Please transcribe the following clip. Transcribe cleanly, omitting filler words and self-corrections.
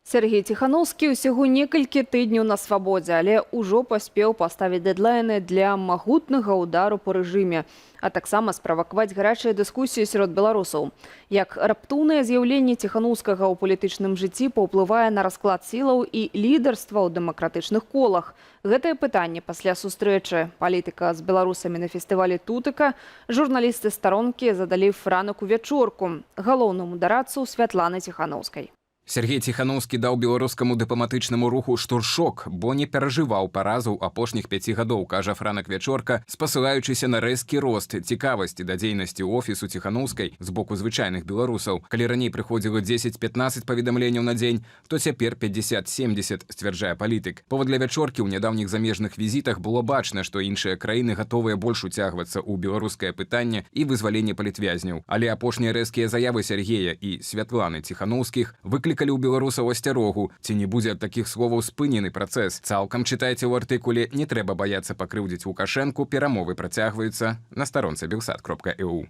Сергей Тихановскі ўсяго некалькі тыдняў на свабодзе, але ўжо паспеў паставіць дэдлайны для магутнага ўдару по рэжыме, а таксама справакаваць гарячыя дыскусіі сярод беларусаў. Як раптоўнае з'яўленне Тихановскага ў палітычным жыцці паўплывае на расклад сілаў і лідарства ў дэмакратычных колах. Гэтае пытанне пасля сустрэчы палітыка з беларусамі на фестывалі «Тутыка» журналісты старонкі задалі Франаку Вячорку, галоўнаму дарадцу Святланы Тихановскай. Сергей Тихановскі даў беларускаму дыпламатычнаму руху штуршок, бо не перажываў паразу апошніх 5 гадоў, кажа Франак Вячорка, спасылаючыся на рэзкі рост цікавасці да дзейнасці офісу Тихановскай з боку звычайных беларусаў. Калі раней прыходзіла 10-15 паведамленняў на дзень, то цяпер 50-70, сцвярджае палітык. Паводле Вячоркі ў нядаўніх замежных візітах было бачна, што іншыя краіны гатовыя больш уцягвацца ў беларускае пытанне і вызваленне палітвязняў. Але апошнія рэзкія заявы Сергея і Святланы Тихановскіх выклікалі у беларусаў асцярогу, ці не будзе ад такіх словаў спынены працэс. Цалкам чытайце ў артыкуле «Не трэба баяцца пакрыўдзіць Лукашэнку», перамовы працягваюцца на старонцы belsat.eu.